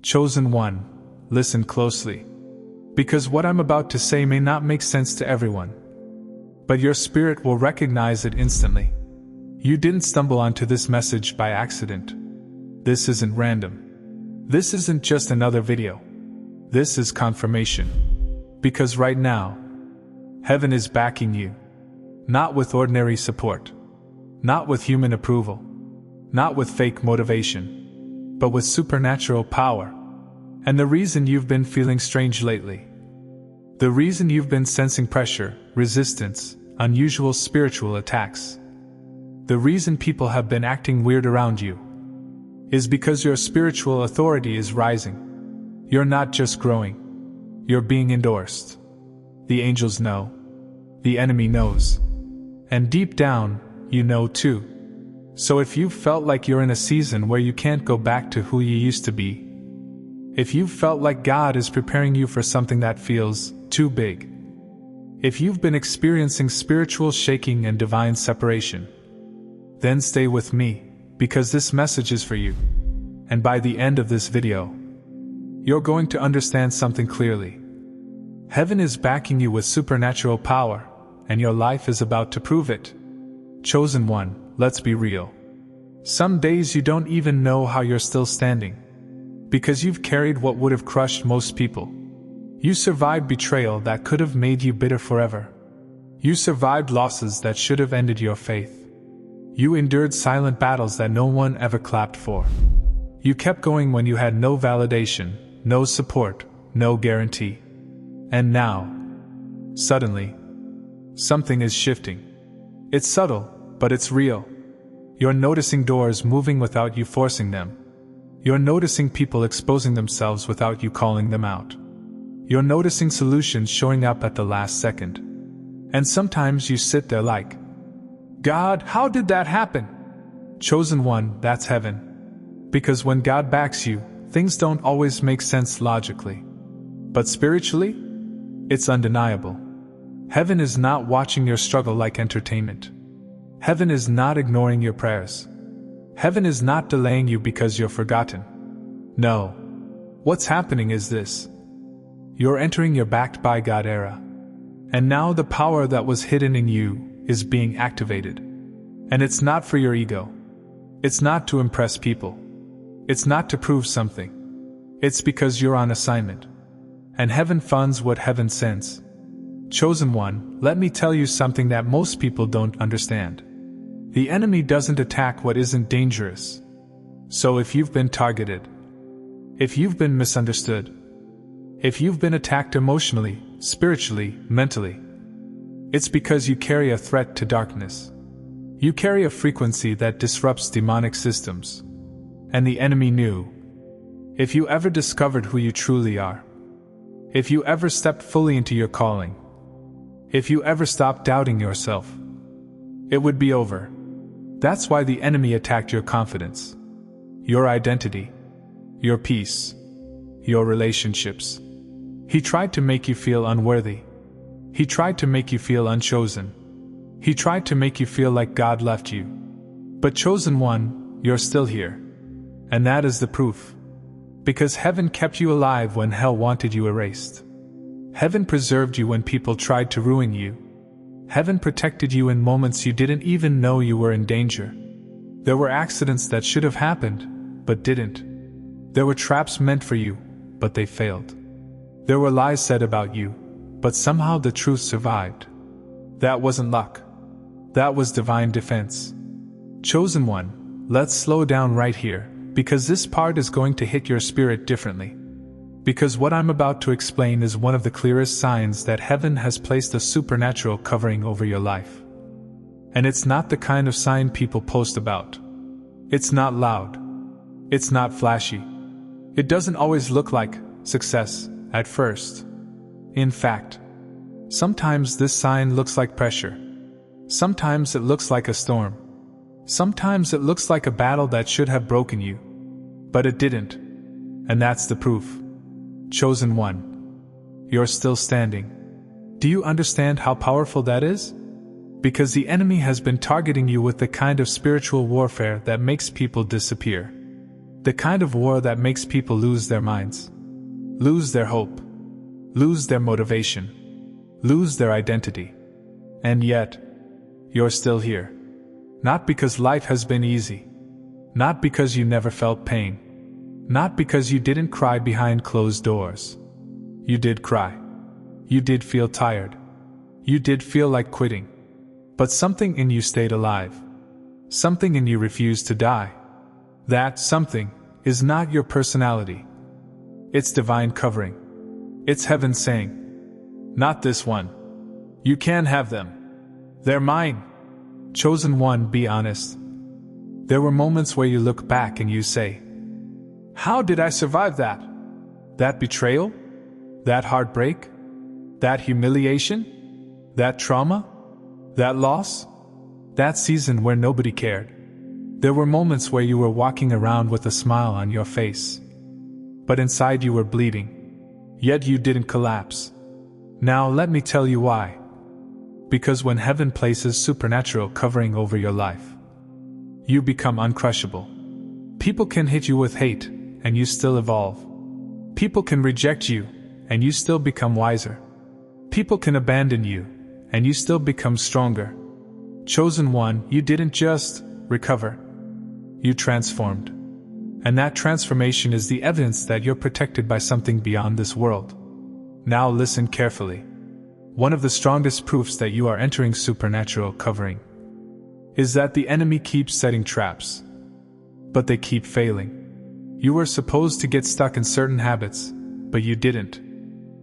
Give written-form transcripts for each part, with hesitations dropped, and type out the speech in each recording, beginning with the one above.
Chosen one, listen closely. Because what I'm about to say may not make sense to everyone. But your spirit will recognize it instantly. You didn't stumble onto this message by accident. This isn't random. This isn't just another video. This is confirmation. Because right now, heaven is backing you. Not with ordinary support. Not with human approval. Not with fake motivation. But with supernatural power. And the reason you've been feeling strange lately. The reason you've been sensing pressure, resistance, unusual spiritual attacks. The reason people have been acting weird around you is because your spiritual authority is rising. You're not just growing. You're being endorsed. The angels know. The enemy knows. And deep down, you know too. So if you've felt like you're in a season where you can't go back to who you used to be, if you've felt like God is preparing you for something that feels too big, if you've been experiencing spiritual shaking and divine separation, then stay with me, because this message is for you. And by the end of this video, you're going to understand something clearly. Heaven is backing you with supernatural power, and your life is about to prove it. Chosen one, let's be real. Some days you don't even know how you're still standing. Because you've carried what would have crushed most people. You survived betrayal that could have made you bitter forever. You survived losses that should have ended your faith. You endured silent battles that no one ever clapped for. You kept going when you had no validation, no support, no guarantee. And now, suddenly, something is shifting. It's subtle, but it's real. You're noticing doors moving without you forcing them. You're noticing people exposing themselves without you calling them out. You're noticing solutions showing up at the last second. And sometimes you sit there like, God, how did that happen? Chosen one, that's heaven. Because when God backs you, things don't always make sense logically. But spiritually, it's undeniable. Heaven is not watching your struggle like entertainment. Heaven is not ignoring your prayers. Heaven is not delaying you because you're forgotten. No. What's happening is this. You're entering your backed by God era. And now the power that was hidden in you is being activated. And it's not for your ego. It's not to impress people. It's not to prove something. It's because you're on assignment. And heaven funds what heaven sends. Chosen one, let me tell you something that most people don't understand. The enemy doesn't attack what isn't dangerous. So if you've been targeted, if you've been misunderstood, if you've been attacked emotionally, spiritually, mentally, it's because you carry a threat to darkness. You carry a frequency that disrupts demonic systems. And the enemy knew. If you ever discovered who you truly are, if you ever stepped fully into your calling, if you ever stopped doubting yourself, it would be over. That's why the enemy attacked your confidence, your identity, your peace, your relationships. He tried to make you feel unworthy. He tried to make you feel unchosen. He tried to make you feel like God left you. But chosen one, you're still here. And that is the proof. Because heaven kept you alive when hell wanted you erased. Heaven preserved you when people tried to ruin you. Heaven protected you in moments you didn't even know you were in danger. There were accidents that should have happened, but didn't. There were traps meant for you, but they failed. There were lies said about you, but somehow the truth survived. That wasn't luck. That was divine defense. Chosen one, let's slow down right here, because this part is going to hit your spirit differently. Because what I'm about to explain is one of the clearest signs that heaven has placed a supernatural covering over your life. And it's not the kind of sign people post about. It's not loud. It's not flashy. It doesn't always look like success at first. In fact, sometimes this sign looks like pressure. Sometimes it looks like a storm. Sometimes it looks like a battle that should have broken you. But it didn't. And that's the proof. Chosen one. You're still standing. Do you understand how powerful that is? Because the enemy has been targeting you with the kind of spiritual warfare that makes people disappear. The kind of war that makes people lose their minds, lose their hope, lose their motivation, lose their identity. And yet, you're still here. Not because life has been easy. Not because you never felt pain. Not because you didn't cry behind closed doors. You did cry. You did feel tired. You did feel like quitting. But something in you stayed alive. Something in you refused to die. That something is not your personality. It's divine covering. It's heaven saying, "Not this one. You can't have them. They're mine." Chosen one, be honest. There were moments where you look back and you say, "How did I survive that? That betrayal? That heartbreak? That humiliation? That trauma? That loss? That season where nobody cared?" There were moments where you were walking around with a smile on your face, but inside you were bleeding. Yet you didn't collapse. Now let me tell you why. Because when heaven places supernatural covering over your life, you become uncrushable. People can hit you with hate, and you still evolve. People can reject you, and you still become wiser. People can abandon you, and you still become stronger. Chosen one, you didn't just recover. You transformed. And that transformation is the evidence that you're protected by something beyond this world. Now listen carefully. One of the strongest proofs that you are entering supernatural covering is that the enemy keeps setting traps, but they keep failing. You were supposed to get stuck in certain habits, but you didn't.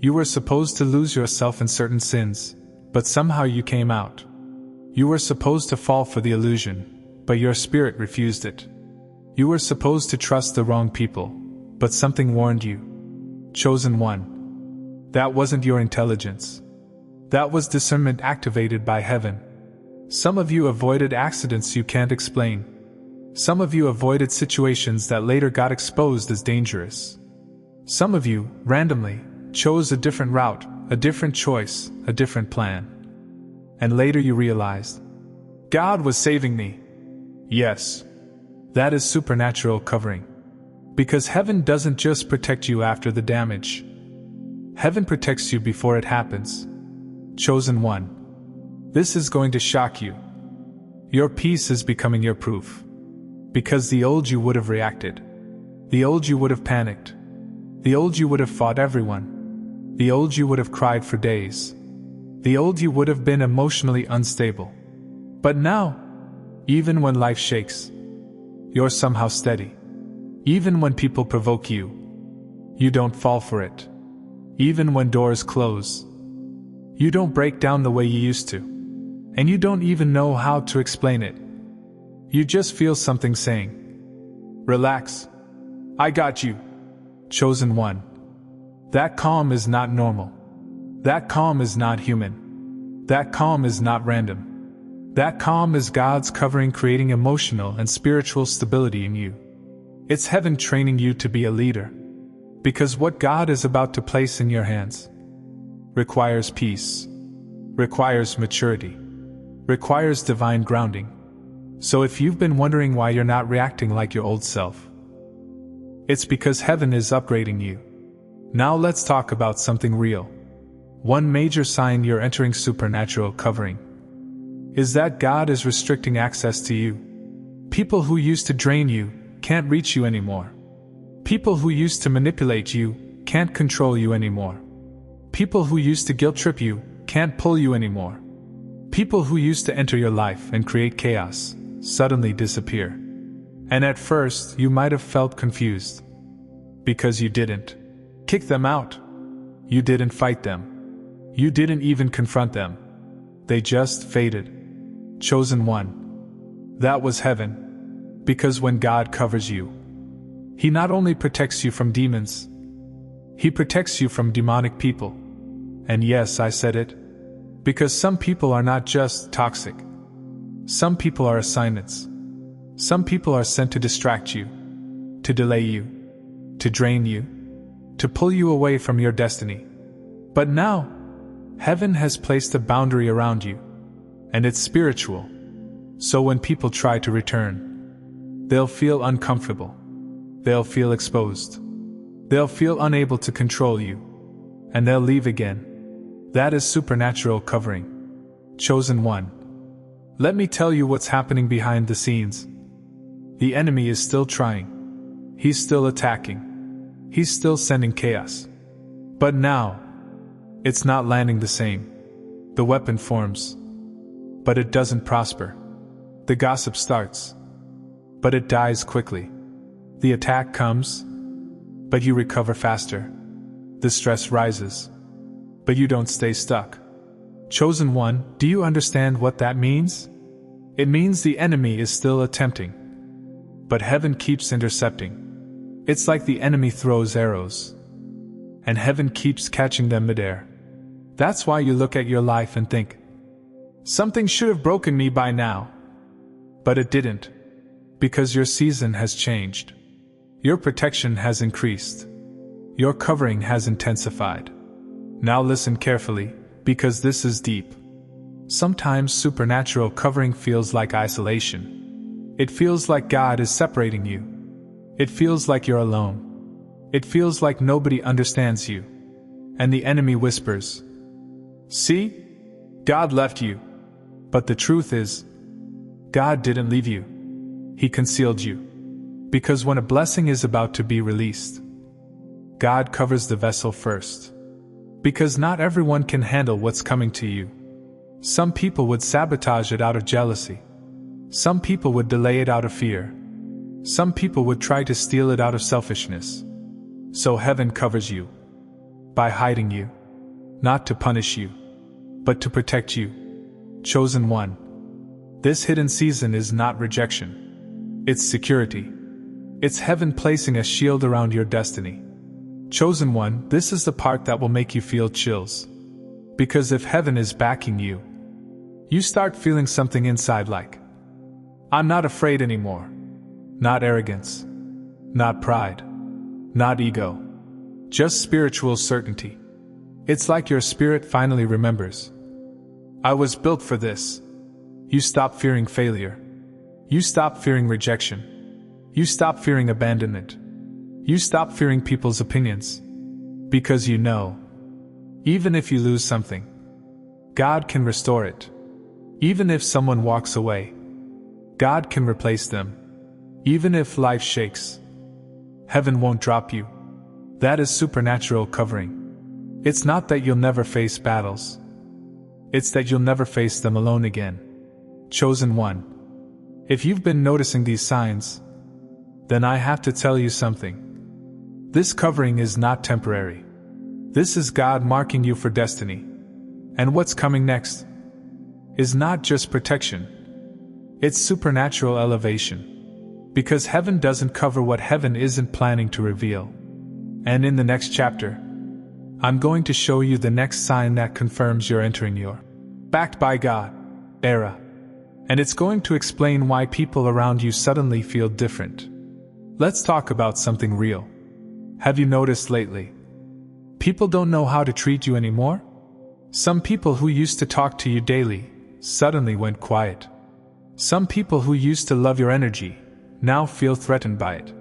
You were supposed to lose yourself in certain sins, but somehow you came out. You were supposed to fall for the illusion, but your spirit refused it. You were supposed to trust the wrong people, but something warned you. Chosen one. That wasn't your intelligence. That was discernment activated by heaven. Some of you avoided accidents you can't explain. Some of you avoided situations that later got exposed as dangerous. Some of you, randomly, chose a different route, a different choice, a different plan. And later you realized, God was saving me. Yes. That is supernatural covering. Because heaven doesn't just protect you after the damage. Heaven protects you before it happens. Chosen one. This is going to shock you. Your peace is becoming your proof. Because the old you would have reacted. The old you would have panicked. The old you would have fought everyone. The old you would have cried for days. The old you would have been emotionally unstable. But now, even when life shakes, you're somehow steady. Even when people provoke you, you don't fall for it. Even when doors close, you don't break down the way you used to. And you don't even know how to explain it. You just feel something saying, "Relax. I got you." Chosen one. That calm is not normal. That calm is not human. That calm is not random. That calm is God's covering, creating emotional and spiritual stability in you. It's heaven training you to be a leader. Because what God is about to place in your hands requires peace, requires maturity, requires divine grounding. So if you've been wondering why you're not reacting like your old self, it's because heaven is upgrading you. Now let's talk about something real. One major sign you're entering supernatural covering is that God is restricting access to you. People who used to drain you can't reach you anymore. People who used to manipulate you can't control you anymore. People who used to guilt trip you can't pull you anymore. People who used to enter your life and create chaos suddenly disappear. And at first you might have felt confused. Because you didn't kick them out. You didn't fight them. You didn't even confront them. They just faded. Chosen one. That was heaven. Because when God covers you, He not only protects you from demons, He protects you from demonic people. And yes, I said it. Because some people are not just toxic. Some people are assignments. Some people are sent to distract you, to delay you, to drain you, to pull you away from your destiny. But now, heaven has placed a boundary around you, and it's spiritual. So when people try to return, they'll feel uncomfortable. They'll feel exposed. They'll feel unable to control you. And they'll leave again. That is supernatural covering. Chosen one. Let me tell you what's happening behind the scenes. The enemy is still trying. He's still attacking. He's still sending chaos. But now, it's not landing the same. The weapon forms, but it doesn't prosper. The gossip starts, but it dies quickly. The attack comes, but you recover faster. The stress rises, but you don't stay stuck. Chosen one, do you understand what that means? It means the enemy is still attempting, but heaven keeps intercepting. It's like the enemy throws arrows, and heaven keeps catching them midair. That's why you look at your life and think, something should have broken me by now. But it didn't, because your season has changed. Your protection has increased. Your covering has intensified. Now listen carefully, because this is deep. Sometimes supernatural covering feels like isolation. It feels like God is separating you. It feels like you're alone. It feels like nobody understands you. And the enemy whispers, see? God left you. But the truth is, God didn't leave you. He concealed you. Because when a blessing is about to be released, God covers the vessel first. Because not everyone can handle what's coming to you. Some people would sabotage it out of jealousy. Some people would delay it out of fear. Some people would try to steal it out of selfishness. So heaven covers you by hiding you, not to punish you, but to protect you. Chosen one. This hidden season is not rejection. It's security. It's heaven placing a shield around your destiny. Chosen one, this is the part that will make you feel chills. Because if heaven is backing you, you start feeling something inside like, I'm not afraid anymore. Not arrogance. Not pride. Not ego. Just spiritual certainty. It's like your spirit finally remembers. I was built for this. You stop fearing failure. You stop fearing rejection. You stop fearing abandonment. You stop fearing people's opinions. Because you know, even if you lose something, God can restore it. Even if someone walks away, God can replace them. Even if life shakes, heaven won't drop you. That is supernatural covering. It's not that you'll never face battles. It's that you'll never face them alone again. Chosen one. If you've been noticing these signs, then I have to tell you something. This covering is not temporary. This is God marking you for destiny. And what's coming next is not just protection. It's supernatural elevation. Because heaven doesn't cover what heaven isn't planning to reveal. And in the next chapter, I'm going to show you the next sign that confirms you're entering your backed by God era. And it's going to explain why people around you suddenly feel different. Let's talk about something real. Have you noticed lately? People don't know how to treat you anymore? Some people who used to talk to you daily suddenly went quiet. Some people who used to love your energy now feel threatened by it.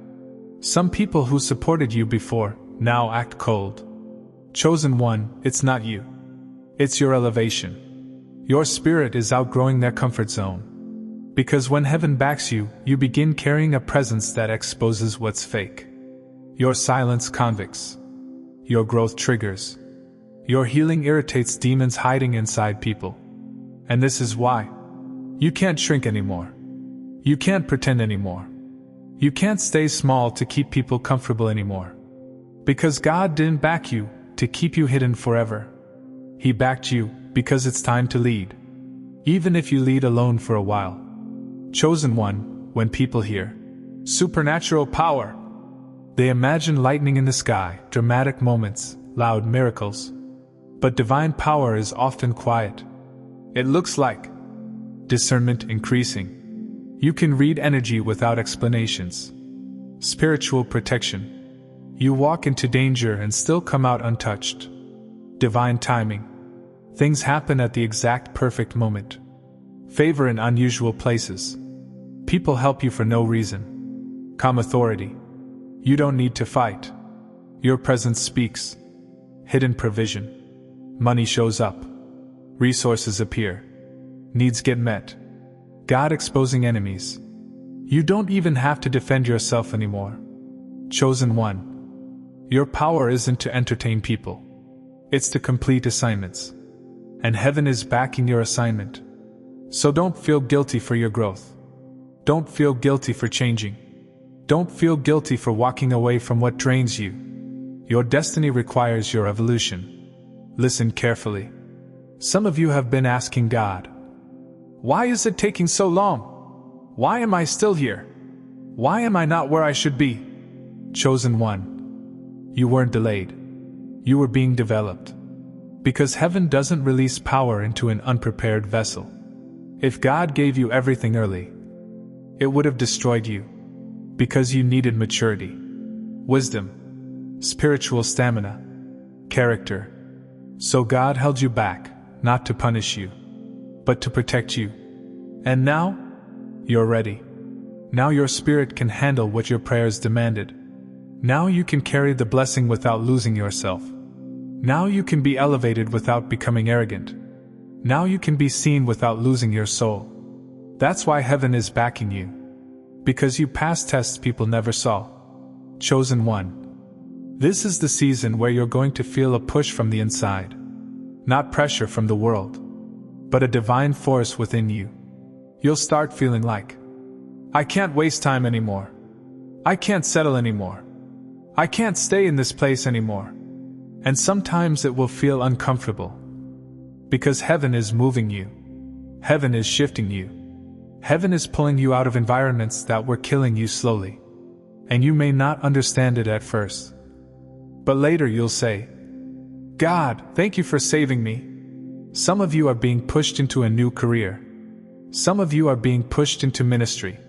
Some people who supported you before now act cold. Chosen one, it's not you. It's your elevation. Your spirit is outgrowing their comfort zone. Because when heaven backs you, you begin carrying a presence that exposes what's fake. Your silence convicts. Your growth triggers. Your healing irritates demons hiding inside people. And this is why. You can't shrink anymore. You can't pretend anymore. You can't stay small to keep people comfortable anymore. Because God didn't back you to keep you hidden forever. He backed you because it's time to lead. Even if you lead alone for a while. Chosen one, when people hear supernatural power, they imagine lightning in the sky, dramatic moments, loud miracles. But divine power is often quiet. It looks like discernment increasing. You can read energy without explanations. Spiritual protection. You walk into danger and still come out untouched. Divine timing. Things happen at the exact perfect moment. Favor in unusual places. People help you for no reason. Calm authority. You don't need to fight. Your presence speaks. Hidden provision. Money shows up. Resources appear. Needs get met. God exposing enemies. You don't even have to defend yourself anymore. Chosen one. Your power isn't to entertain people. It's to complete assignments. And heaven is backing your assignment. So don't feel guilty for your growth. Don't feel guilty for changing. Don't feel guilty for walking away from what drains you. Your destiny requires your evolution. Listen carefully. Some of you have been asking God, why is it taking so long? Why am I still here? Why am I not where I should be? Chosen one. You weren't delayed. You were being developed. Because heaven doesn't release power into an unprepared vessel. If God gave you everything early, it would have destroyed you. Because you needed maturity, wisdom, spiritual stamina, character. So God held you back, not to punish you, but to protect you. And now, you're ready. Now your spirit can handle what your prayers demanded. Now you can carry the blessing without losing yourself. Now you can be elevated without becoming arrogant. Now you can be seen without losing your soul. That's why heaven is backing you. Because you passed tests people never saw. Chosen one. This is the season where you're going to feel a push from the inside. Not pressure from the world, but a divine force within you. You'll start feeling like, I can't waste time anymore. I can't settle anymore. I can't stay in this place anymore. And sometimes it will feel uncomfortable. Because heaven is moving you. Heaven is shifting you. Heaven is pulling you out of environments that were killing you slowly. And you may not understand it at first. But later you'll say, God, thank you for saving me. Some of you are being pushed into a new career. Some of you are being pushed into ministry.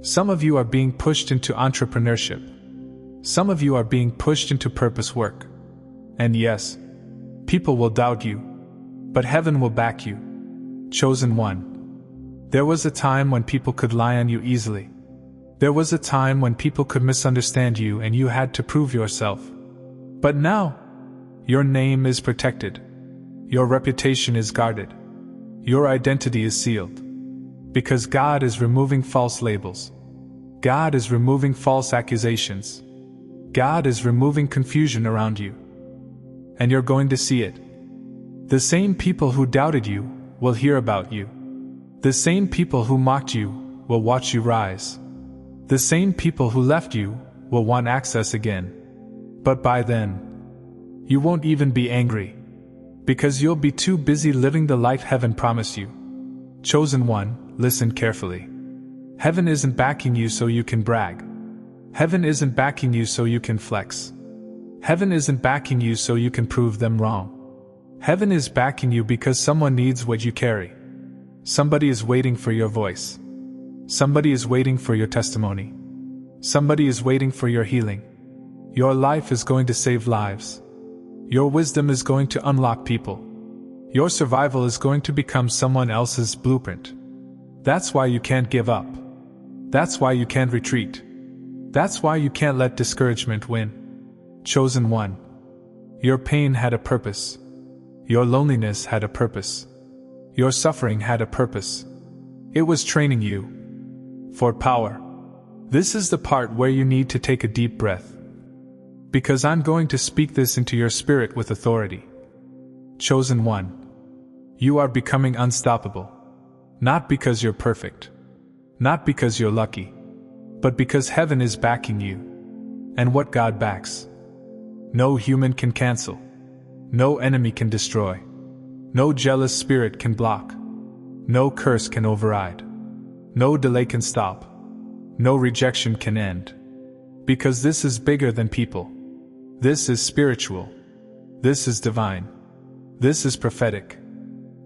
Some of you are being pushed into entrepreneurship. Some of you are being pushed into purpose work. And yes, people will doubt you, but heaven will back you. Chosen one. There was a time when people could lie on you easily. There was a time when people could misunderstand you and you had to prove yourself. But now, your name is protected. Your reputation is guarded. Your identity is sealed. Because God is removing false labels. God is removing false accusations. God is removing confusion around you. And you're going to see it. The same people who doubted you will hear about you. The same people who mocked you will watch you rise. The same people who left you will want access again. But by then, you won't even be angry. Because you'll be too busy living the life heaven promised you. Chosen one, listen carefully. Heaven isn't backing you so you can brag. Heaven isn't backing you so you can flex. Heaven isn't backing you so you can prove them wrong. Heaven is backing you because someone needs what you carry. Somebody is waiting for your voice. Somebody is waiting for your testimony. Somebody is waiting for your healing. Your life is going to save lives. Your wisdom is going to unlock people. Your survival is going to become someone else's blueprint. That's why you can't give up. That's why you can't retreat. That's why you can't let discouragement win. Chosen one. Your pain had a purpose. Your loneliness had a purpose. Your suffering had a purpose. It was training you for power. This is the part where you need to take a deep breath. Because I'm going to speak this into your spirit with authority. Chosen one. You are becoming unstoppable. Not because you're perfect. Not because you're lucky. But because heaven is backing you. And what God backs, no human can cancel. No enemy can destroy. No jealous spirit can block. No curse can override. No delay can stop. No rejection can end. Because this is bigger than people. This is spiritual. This is divine. This is prophetic.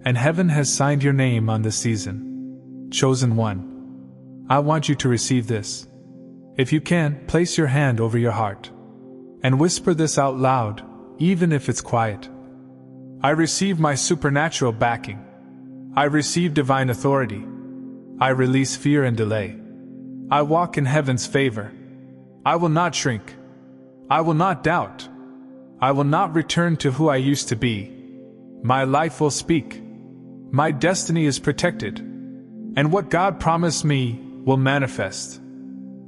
And heaven has signed your name on this season. Chosen one. I want you to receive this. If you can, place your hand over your heart. And whisper this out loud, even if it's quiet. I receive my supernatural backing. I receive divine authority. I release fear and delay. I walk in heaven's favor. I will not shrink. I will not doubt. I will not return to who I used to be. My life will speak. My destiny is protected. And what God promised me will manifest.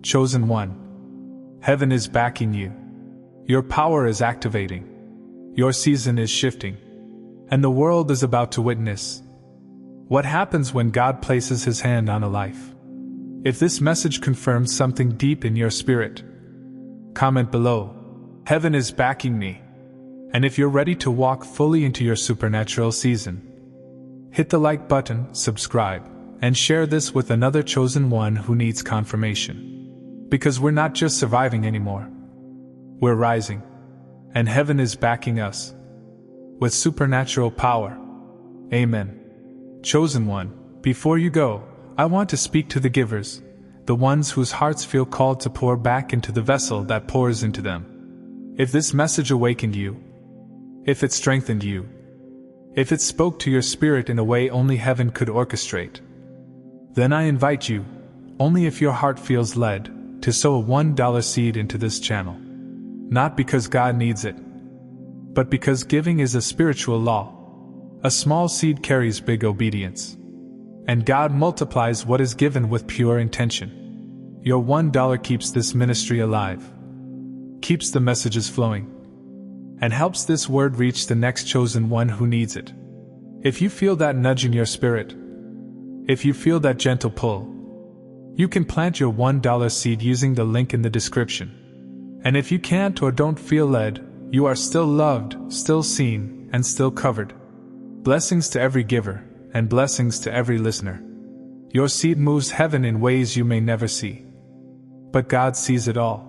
Chosen one. Heaven is backing you. Your power is activating. Your season is shifting. And the world is about to witness what happens when God places His hand on a life. If this message confirms something deep in your spirit, comment below. Heaven is backing me. And if you're ready to walk fully into your supernatural season, hit the like button, subscribe, and share this with another chosen one who needs confirmation. Because we're not just surviving anymore. We're rising. And heaven is backing us with supernatural power. Amen. Chosen one, before you go, I want to speak to the givers, the ones whose hearts feel called to pour back into the vessel that pours into them. If this message awakened you, if it strengthened you, if it spoke to your spirit in a way only heaven could orchestrate, then I invite you, only if your heart feels led, to sow a $1 seed into this channel. Not because God needs it, but because giving is a spiritual law. A small seed carries big obedience. And God multiplies what is given with pure intention. Your $1 keeps this ministry alive, keeps the messages flowing, and helps this word reach the next chosen one who needs it. If you feel that nudge in your spirit, if you feel that gentle pull, you can plant your $1 seed using the link in the description. And if you can't or don't feel led, you are still loved, still seen, and still covered. Blessings to every giver, and blessings to every listener. Your seed moves heaven in ways you may never see. But God sees it all.